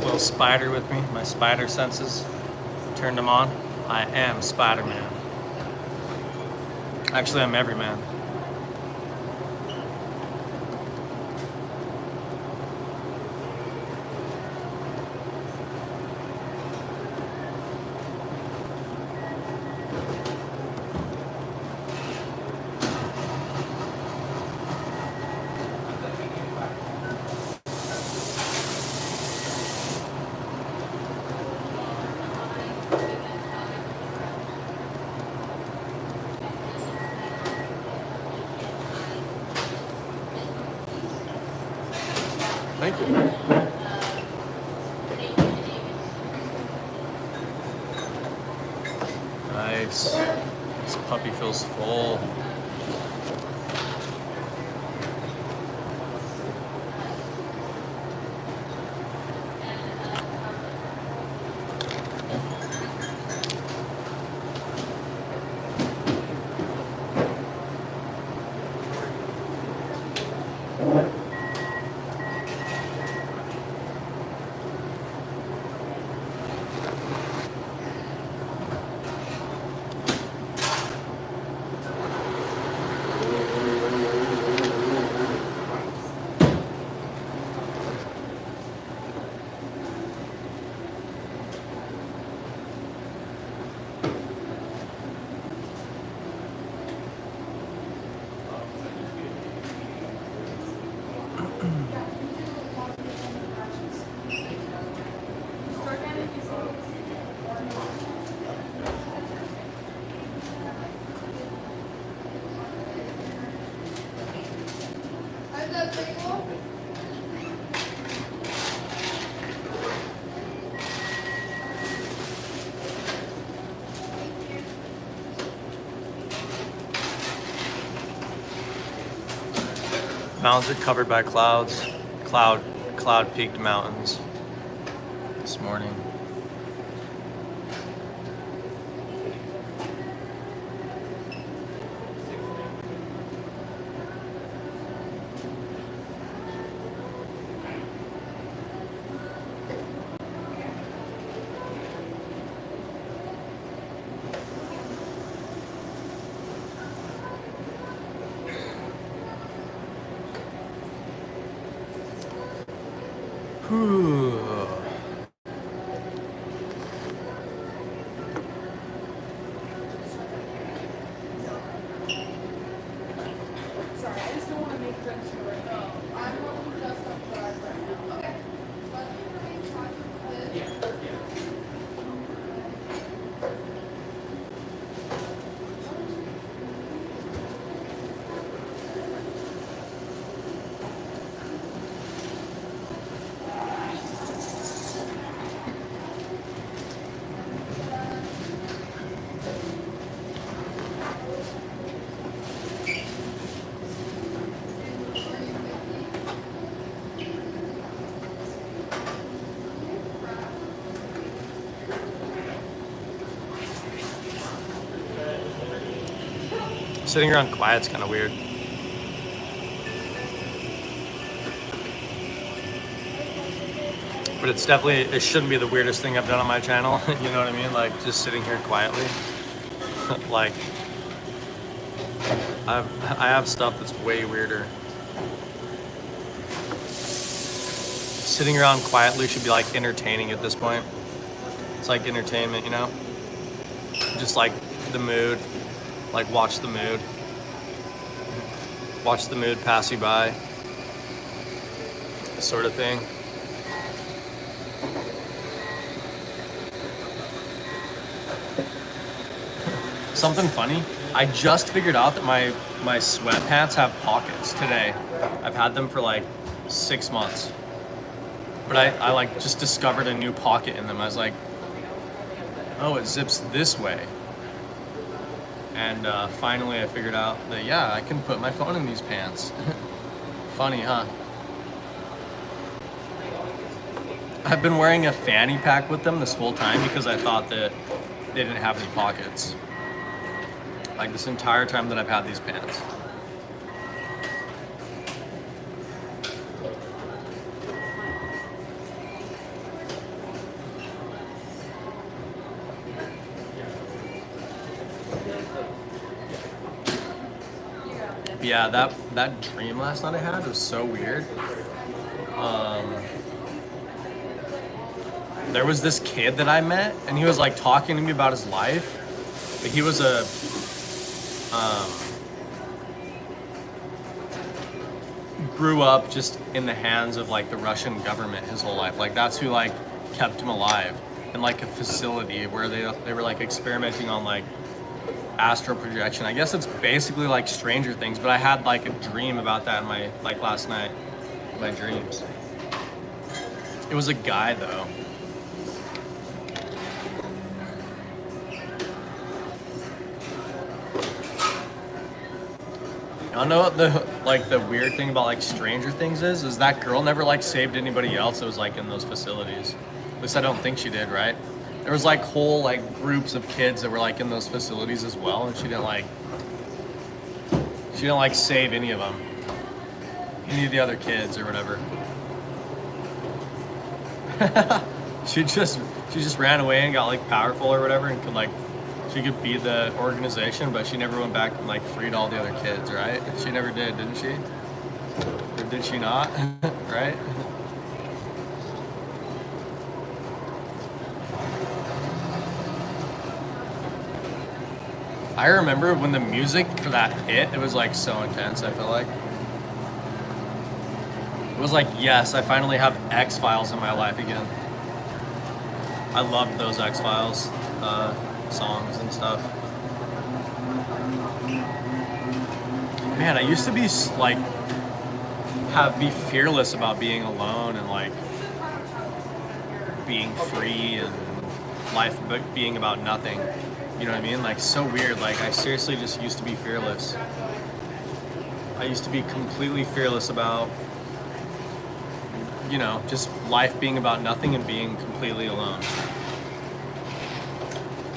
Little spider with me, my spider senses. Turned them on. I am Spider-Man. Actually, I'm every man. Thank you. Nice. This puppy feels full. Mountains are covered by clouds. Cloud peaked mountains this morning. Whew. Sorry, I just don't want to make drinks for right now. I'm working just on fries right now. Okay. Sitting around quiet's kind of weird. But it's definitely, it shouldn't be the weirdest thing I've done on my channel. You know what I mean? Like just sitting here quietly. Like I have stuff that's way weirder. Sitting around quietly should be like entertaining at this point. It's like entertainment, you know? Just like the mood. Like watch the mood. Watch the mood pass you by. Sort of thing. Something funny, I just figured out that my sweatpants have pockets today. I've had them for like 6 months. But I like just discovered a new pocket in them. I was like, oh, it zips this way. And finally I figured out that, yeah, I can put my phone in these pants. Funny, huh? I've been wearing a fanny pack with them this whole time because I thought that they didn't have any pockets. Like this entire time that I've had these pants. Yeah, that dream last night I had was so weird. There was this kid that I met, and he was like talking to me about his life. Like, he was grew up just in the hands of like the Russian government his whole life. Like that's who like kept him alive in like a facility where they were like experimenting on like astral projection. I guess it's basically like Stranger Things, but I had like a dream about that in my like last night, my dreams. It was a guy though. I know what the weird thing about like Stranger Things is that girl never like saved anybody else that was like in those facilities. At least I don't think she did, right? There was like whole like groups of kids that were like in those facilities as well, and she didn't like save any of them, any of the other kids or whatever. she just ran away and got like powerful or whatever, and she could beat the organization, but she never went back and like freed all the other kids, right? She never did, didn't she? Or did she not? Right? I remember when the music for that hit, it was like so intense, I feel like. It was like, yes, I finally have X-Files in my life again. I loved those X-Files songs and stuff. Man, I used to be like, be fearless about being alone and like being free and life being about nothing. You know what I mean? Like, so weird. Like, I seriously just used to be fearless. I used to be completely fearless about, you know, just life being about nothing and being completely alone.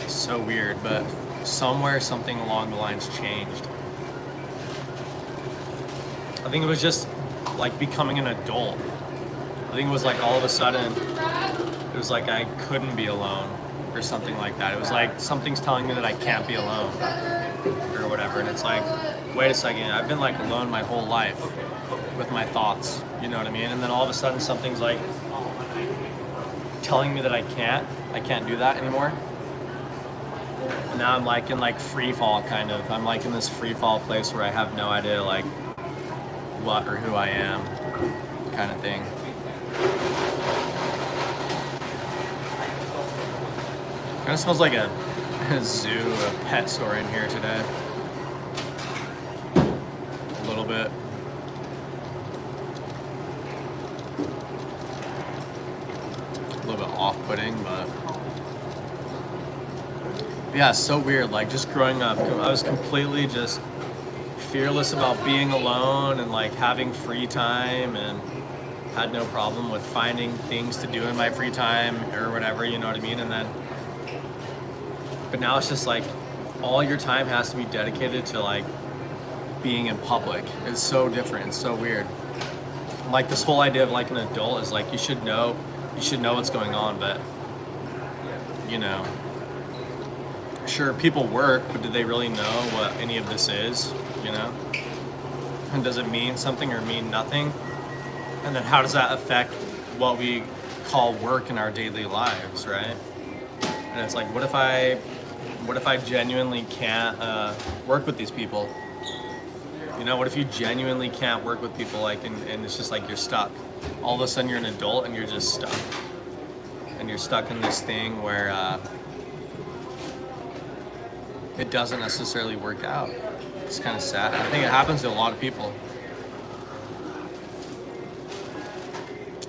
So weird, but somewhere something along the lines changed. I think it was just like becoming an adult. I think it was like all of a sudden, it was like I couldn't be alone or something like that. It was like something's telling me that I can't be alone or whatever. And it's like, wait a second, I've been like alone my whole life with my thoughts, you know what I mean? And then all of a sudden something's like telling me that I can't do that anymore. And now I'm like in like free fall kind of. I'm like in this free fall place where I have no idea like what or who I am kind of thing. Kind of smells like a zoo, a pet store in here today. A little bit. A little bit off-putting, but yeah, it's so weird. Like just growing up, I was completely just fearless about being alone and like having free time, and had no problem with finding things to do in my free time or whatever, you know what I mean? And then, but now it's just like all your time has to be dedicated to like being in public. It's so different. It's so weird. Like this whole idea of like an adult is like you should know what's going on, but you know, sure, people work, but do they really know what any of this is, you know? And does it mean something or mean nothing? And then how does that affect what we call work in our daily lives, right? And it's like, what if I genuinely can't work with these people? You know, what if you genuinely can't work with people, like, and it's just like you're stuck? All of a sudden you're an adult and you're just stuck. And you're stuck in this thing where it doesn't necessarily work out. It's kind of sad. I think it happens to a lot of people.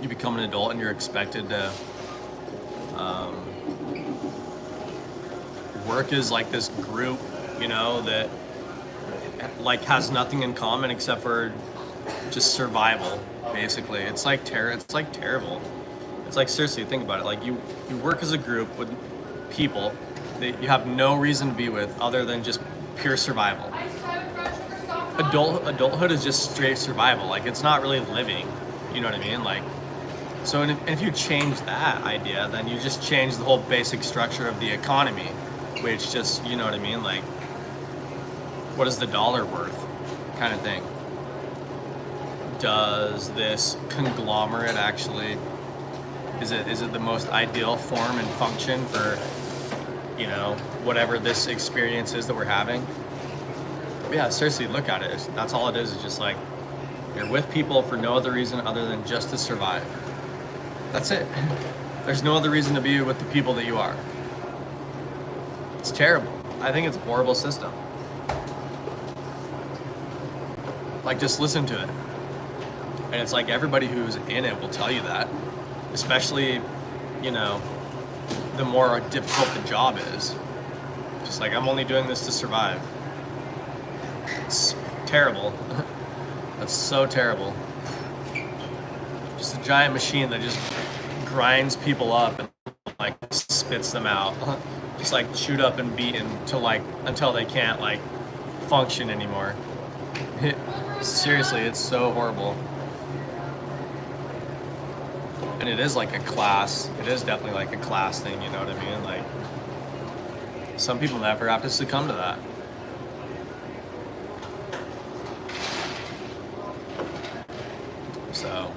You become an adult and you're expected to work as like this group you know, that like has nothing in common except for just survival. Basically, it's like It's like terrible. It's like, seriously, think about it. Like you work as a group with people that you have no reason to be with other than just pure survival. Adulthood is just straight survival. Like, it's not really living. You know what I mean? Like, so and if you change that idea, then you just change the whole basic structure of the economy, which just, you know what I mean? Like, what is the dollar worth, kind of thing. Does this conglomerate actually, is it the most ideal form and function for, you know, whatever this experience is that we're having? But yeah, seriously, look at it. That's all it is just like, you're with people for no other reason other than just to survive. That's it. There's no other reason to be with the people that you are. It's terrible. I think it's a horrible system. Like, just listen to it. And it's like, everybody who's in it will tell you that. Especially, you know, the more difficult the job is. Just like, I'm only doing this to survive. It's terrible. That's so terrible. Just a giant machine that just grinds people up and like spits them out. Just like chewed up and beaten until they can't like function anymore. Seriously, it's so horrible. And it is like a class. It is definitely like a class thing, you know what I mean? Like, some people never have to succumb to that. So,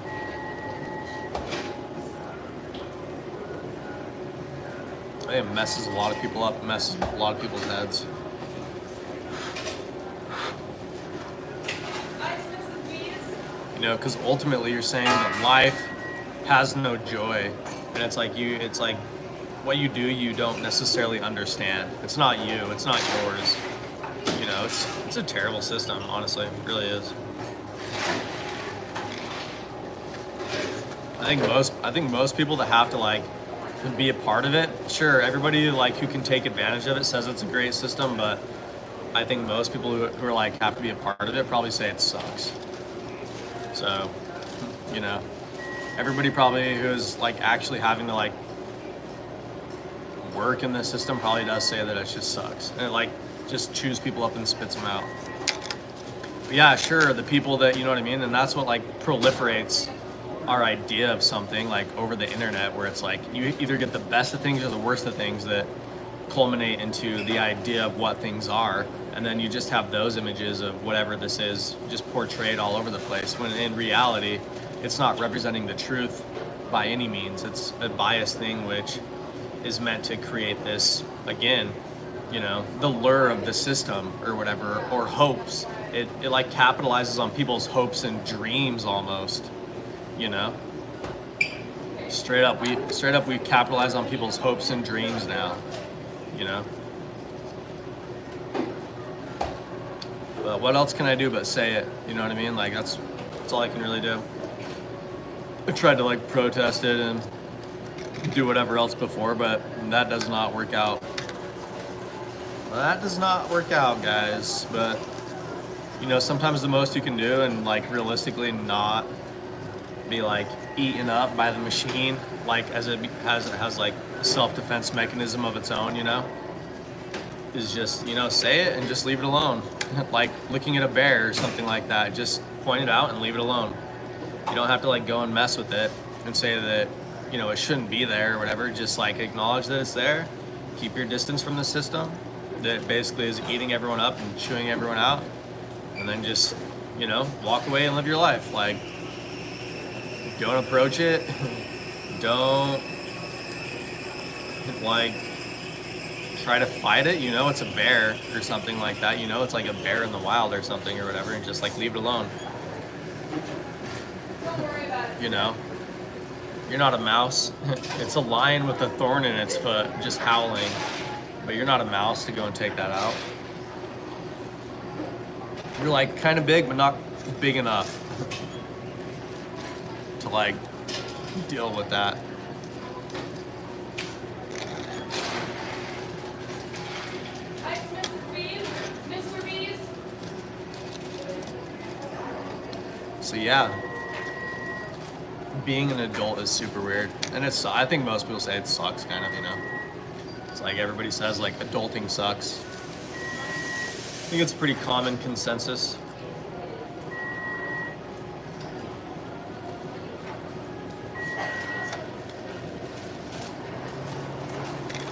it messes a lot of people up, messes with a lot of people's heads. You know, because ultimately you're saying that life has no joy, and it's like what you do, you don't necessarily understand. It's not you, it's not yours. You know, it's a terrible system, honestly, it really is. I think most people that have to like be a part of it, sure, everybody like who can take advantage of it says it's a great system, but I think most people who are like have to be a part of it probably say it sucks. So, you know, everybody probably who is like actually having to like work in this system probably does say that it just sucks, and it like just chews people up and spits them out. But yeah, sure, the people that, you know what I mean, and that's what like proliferates our idea of something like over the internet, where it's like you either get the best of things or the worst of things that culminate into the idea of what things are, and then you just have those images of whatever this is just portrayed all over the place, when in reality it's not representing the truth by any means. It's a biased thing which is meant to create this, again, you know, the lure of the system or whatever, or hopes. It like capitalizes on people's hopes and dreams almost, you know. Straight up we capitalize on people's hopes and dreams now, you know. But what else can I do but say it? You know what I mean? Like, that's all I can really do. I tried to like protest it and do whatever else before, but that does not work out. That does not work out, guys. But you know, sometimes the most you can do, and like realistically not be like eaten up by the machine, like as it has like a self-defense mechanism of its own, you know, is just, you know, say it and just leave it alone. Like looking at a bear or something like that, just point it out and leave it alone. You don't have to like go and mess with it and say that, you know, it shouldn't be there or whatever. Just like acknowledge that it's there, keep your distance from the system that basically is eating everyone up and chewing everyone out, and then just, you know, walk away and live your life. Like, don't approach it. Don't like try to fight it. You know, it's a bear or something like that. You know, it's like a bear in the wild or something or whatever, and just like leave it alone. Don't worry about it. You know, you're not a mouse. It's a lion with a thorn in its foot just howling, but you're not a mouse to go and take that out. You're like kind of big, but not big enough to like deal with that. Hi, Mrs. Bean. So yeah, being an adult is super weird, and I think most people say it sucks, kind of, you know. It's like everybody says like adulting sucks. I think it's a pretty common consensus.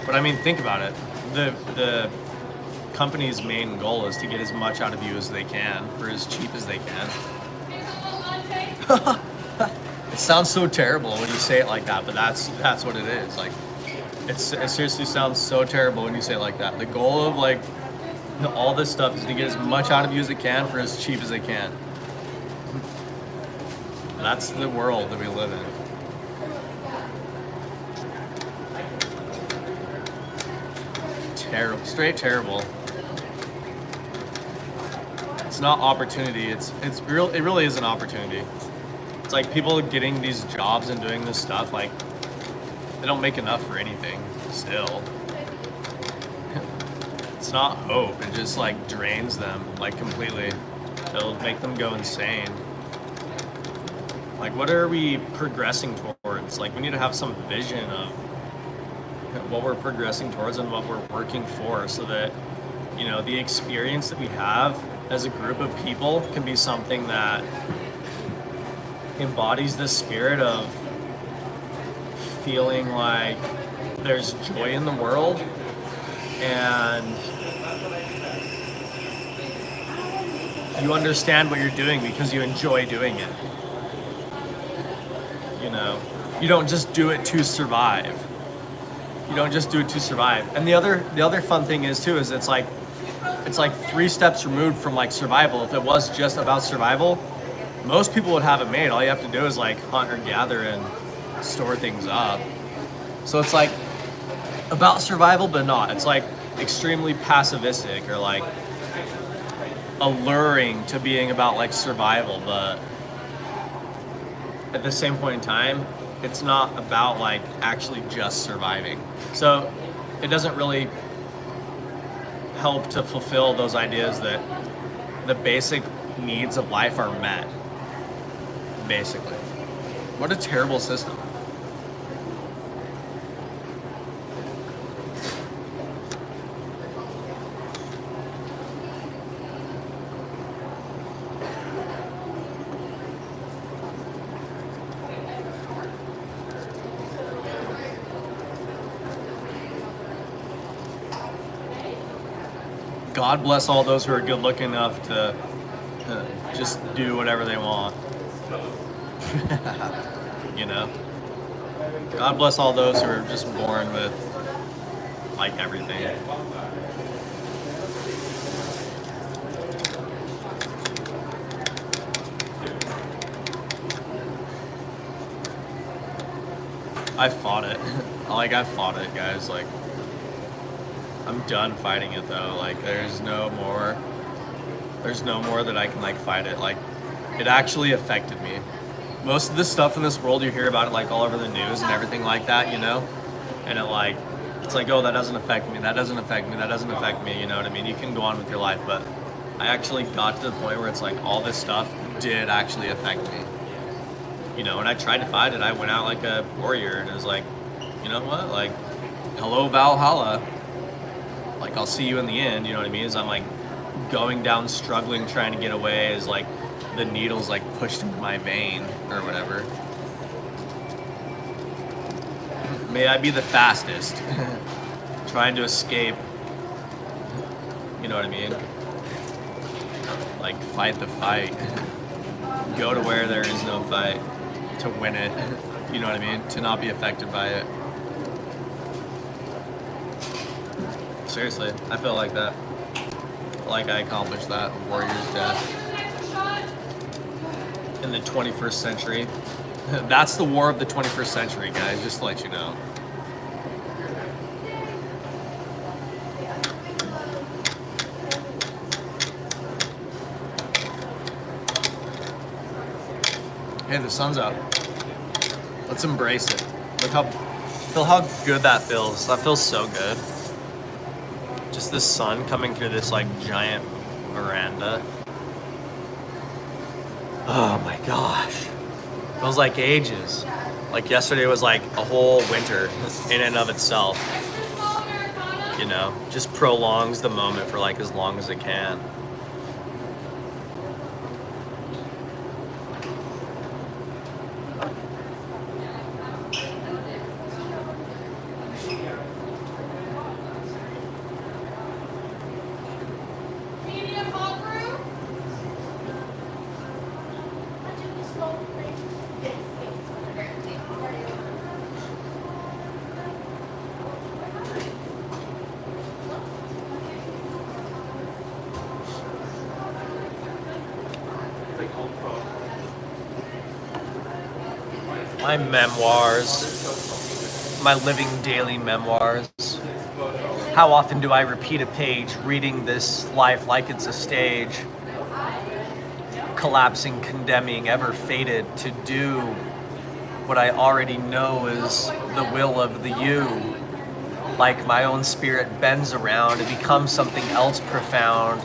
But I mean, think about it. The company's main goal is to get as much out of you as they can for as cheap as they can. It sounds so terrible when you say it like that, but that's what it is. Like, it seriously sounds so terrible when you say it like that. The goal of like all this stuff is to get as much out of you as it can for as cheap as they can. That's the world that we live in. Terrible, straight terrible. It's not opportunity. It really is an opportunity. It's like people getting these jobs and doing this stuff, like they don't make enough for anything still. It's not hope. It just like drains them like completely. It'll make them go insane. Like, what are we progressing towards? Like, we need to have some vision of what we're progressing towards and what we're working for, so that, you know, the experience that we have as a group of people can be something that embodies the spirit of feeling like there's joy in the world, and you understand what you're doing because you enjoy doing it. You know, you don't just do it to survive. You don't just do it to survive. And the other fun thing is too, is it's like 3 steps removed from like survival. If it was just about survival, most people would have it made. All you have to do is like hunt or gather and store things up. So it's like about survival, but not. It's like extremely passivistic or like alluring to being about like survival, but at the same point in time, it's not about like actually just surviving. So it doesn't really help to fulfill those ideas that the basic needs of life are met, basically. What a terrible system. God bless all those who are good looking enough to just do whatever they want. You know? God bless all those who are just born with like everything. I fought it. I fought it, guys. Like, I'm done fighting it though. Like, there's no more that I can like fight it. Like, it actually affected me. Most of the stuff in this world, you hear about it like all over the news and everything like that, you know? And it's like, oh, that doesn't affect me, that doesn't affect me, that doesn't affect me, you know what I mean? You can go on with your life, but I actually got to the point where it's like all this stuff did actually affect me. You know, and I tried to fight it. I went out like a warrior, and it was like, you know what? Like, hello, Valhalla. Like, I'll see you in the end, you know what I mean? As I'm like going down, struggling, trying to get away, as like the needle's like pushed into my vein or whatever. May I be the fastest, trying to escape, you know what I mean? Like, fight the fight. Go to where there is no fight to win it, you know what I mean? To not be affected by it. Seriously, I feel like that. Like I accomplished that warrior's death in the 21st century. That's the war of the 21st century, guys, just to let you know. Hey, the sun's out. Let's embrace it. Feel how good that feels. That feels so good. Just the sun coming through this like giant veranda. Oh my gosh. Feels like ages. Like yesterday was like a whole winter in and of itself. You know, just prolongs the moment for like as long as it can. Medium hot brew? My memoirs, my living daily memoirs. How often do I repeat a page, reading this life like it's a stage, collapsing, condemning, ever fated to do what I already know is the will of the you. Like my own spirit bends around, it becomes something else profound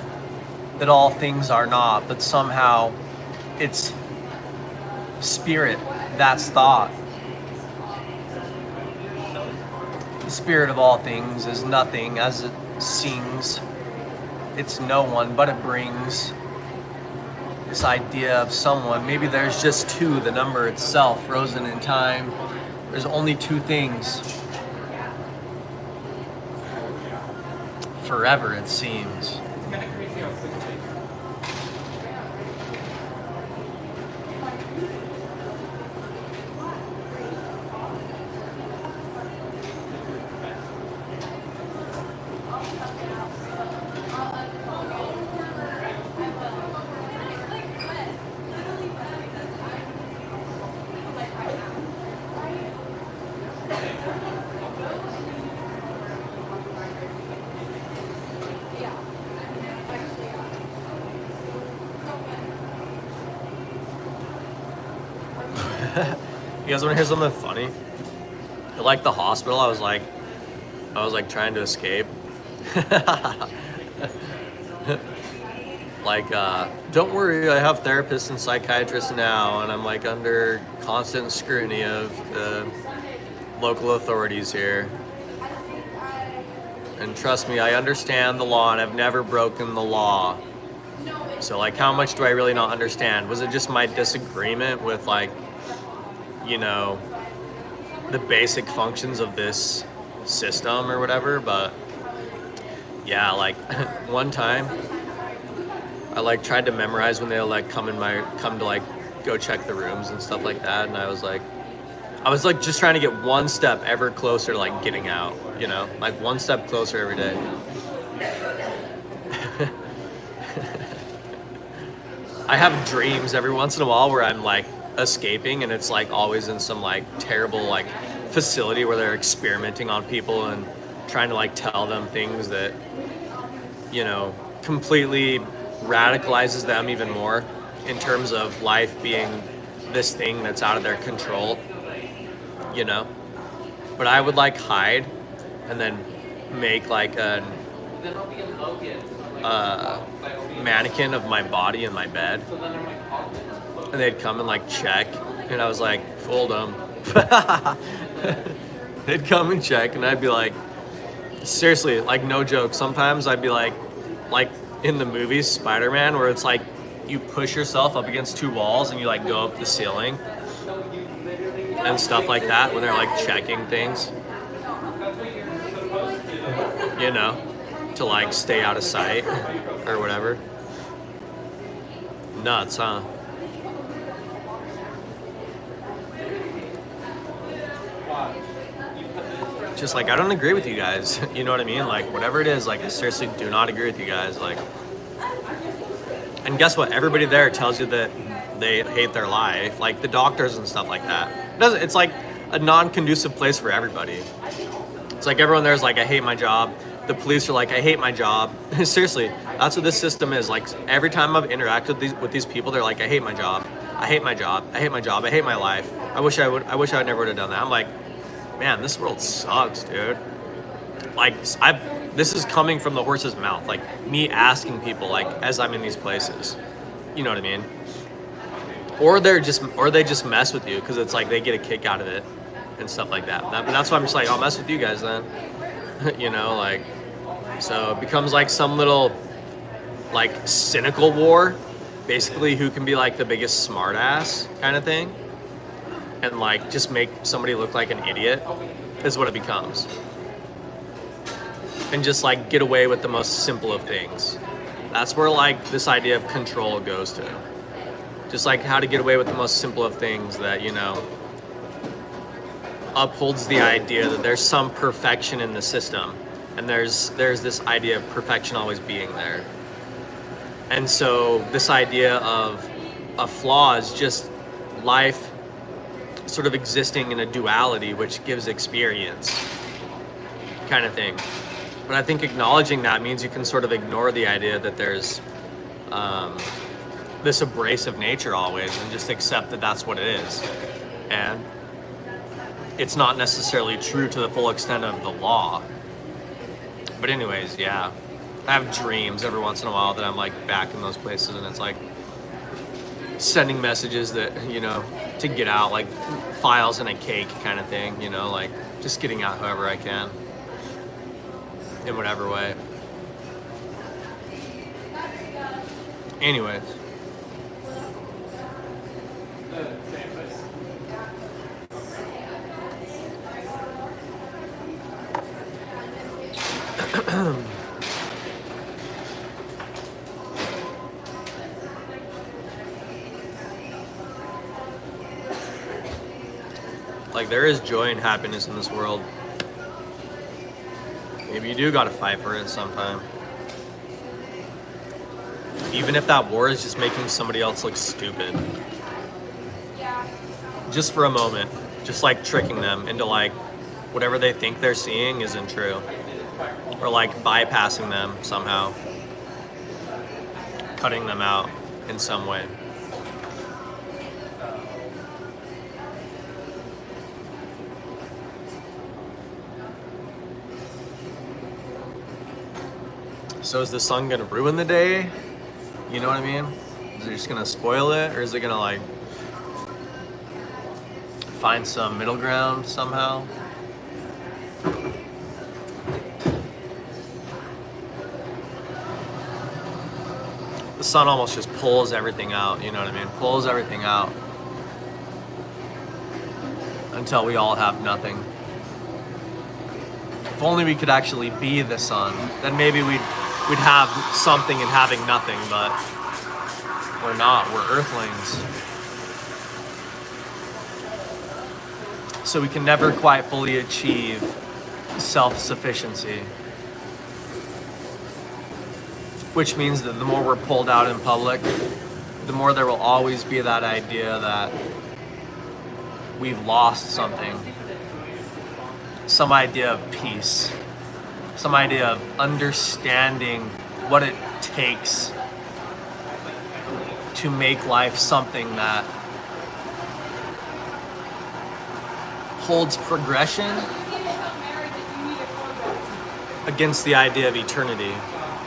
that all things are not, but somehow it's spirit, that's thought. The spirit of all things is nothing as it sings. It's no one, but it brings this idea of someone. Maybe there's just two, the number itself, frozen in time. There's only two things. Forever, it seems. You guys want to hear something funny? At like the hospital, I was like trying to escape. Like, don't worry, I have therapists and psychiatrists now, and I'm like under constant scrutiny of the local authorities here. And trust me, I understand the law, and I've never broken the law. So like, how much do I really not understand? Was it just my disagreement with like, you know, the basic functions of this system or whatever? But yeah, like one time I like tried to memorize when they like come to like go check the rooms and stuff like that, and I was like just trying to get one step ever closer to like getting out, you know, like one step closer every day. I have dreams every once in a while where I'm like escaping, and it's like always in some like terrible like facility where they're experimenting on people and trying to like tell them things that, you know, completely radicalizes them even more in terms of life being this thing that's out of their control, you know. But I would like hide and then make like a mannequin of my body in my bed, and they'd come and like check, and I was like, fooled them. They'd come and check, and I'd be like, seriously, like no joke, sometimes I'd be like in the movies Spider-Man, where it's like you push yourself up against two walls and you like go up the ceiling and stuff like that when they're like checking things, you know, to like stay out of sight or whatever. Nuts, huh? Just like, I don't agree with you guys. You know what I mean? Like, whatever it is, like, I seriously do not agree with you guys. Like, and guess what? Everybody there tells you that they hate their life, like the doctors and stuff like that. It's like a non-conducive place for everybody. It's like everyone there is like, I hate my job. The police are like, I hate my job. Seriously, that's what this system is. Like, every time I've interacted with these people, they're like, I hate my job. I hate my job. I hate my job. I hate my life. I wish I never would have done that. I'm like, man, this world sucks, dude. Like, this is coming from the horse's mouth. Like, me asking people, like, as I'm in these places. You know what I mean? or they just mess with you because it's like they get a kick out of it and stuff like that. But that's why I'm just like, I'll mess with you guys then. You know, like, so it becomes like some little like cynical war, basically, who can be like the biggest smartass kind of thing, and like just make somebody look like an idiot is what it becomes, and just like get away with the most simple of things. That's where like this idea of control goes to, just like how to get away with the most simple of things, that, you know, upholds the idea that there's some perfection in the system, and there's this idea of perfection always being there. And so this idea of a flaw is just life sort of existing in a duality, which gives experience kind of thing. But I think acknowledging that means you can sort of ignore the idea that there's this abrasive nature always, and just accept that that's what it is. And it's not necessarily true to the full extent of the law. But anyways, yeah. I have dreams every once in a while that I'm like back in those places, and it's like sending messages that, you know, to get out, like files in a cake kind of thing, you know, like just getting out however I can, in whatever way. Anyways. Like, there is joy and happiness in this world. Maybe you do gotta fight for it sometime. Even if that war is just making somebody else look stupid. Just for a moment. Just like tricking them into like whatever they think they're seeing isn't true. Or like bypassing them somehow. Cutting them out in some way. So is the sun gonna ruin the day? You know what I mean? Is it just gonna spoil it, or is it gonna like find some middle ground somehow? The sun almost just pulls everything out, you know what I mean? Pulls everything out until we all have nothing. If only we could actually be the sun, then maybe we'd have something in having nothing, but we're not. We're earthlings. So we can never quite fully achieve self-sufficiency. Which means that the more we're pulled out in public, the more there will always be that idea that we've lost something. Some idea of peace. Some idea of understanding what it takes to make life something that holds progression against the idea of eternity.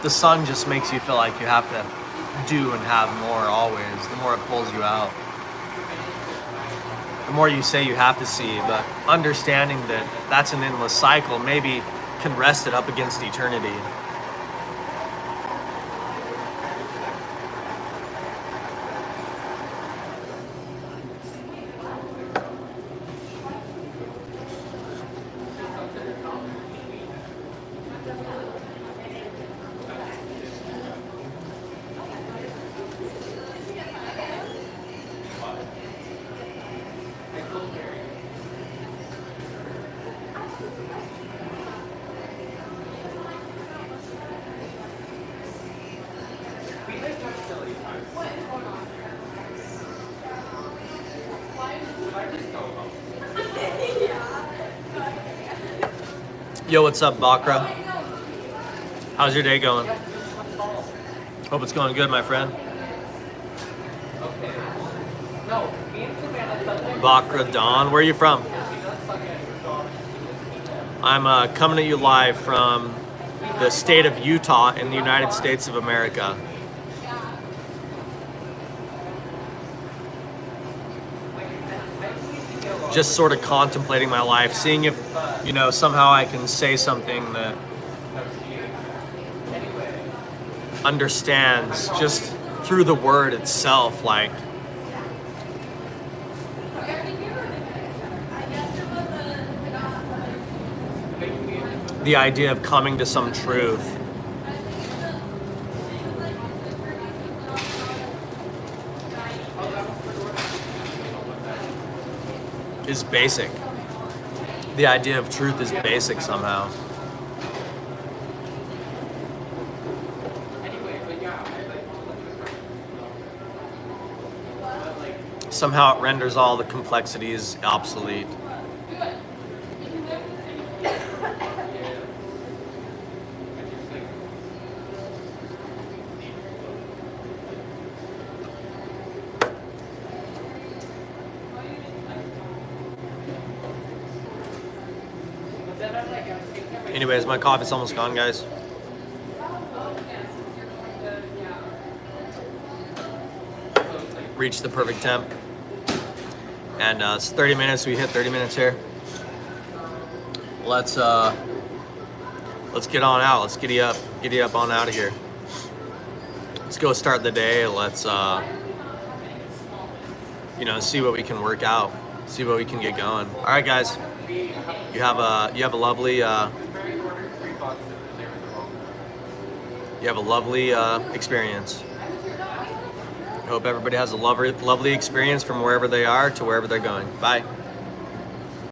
The sun just makes you feel like you have to do and have more always, the more it pulls you out. The more you say you have to see, but understanding that that's an endless cycle maybe can rest it up against eternity. Yo, what's up, Bakra? How's your day going? Hope it's going good, my friend. Bakra Dawn, where are you from? I'm coming to you live from the state of Utah in the United States of America. just sort of contemplating my life, seeing if, you know, somehow I can say something that understands just through the word itself, like the idea of coming to some truth. Is basic. The idea of truth is basic somehow. Somehow it renders all the complexities obsolete. Anyways, my coffee's almost gone, guys. Reached the perfect temp. And it's 30 minutes, we hit 30 minutes here. Let's get on out, let's giddy up on out of here. Let's go start the day, let's you know, see what we can work out, see what we can get going. All right, guys, you have a lovely experience. I hope everybody has a lovely experience from wherever they are to wherever they're going. Bye.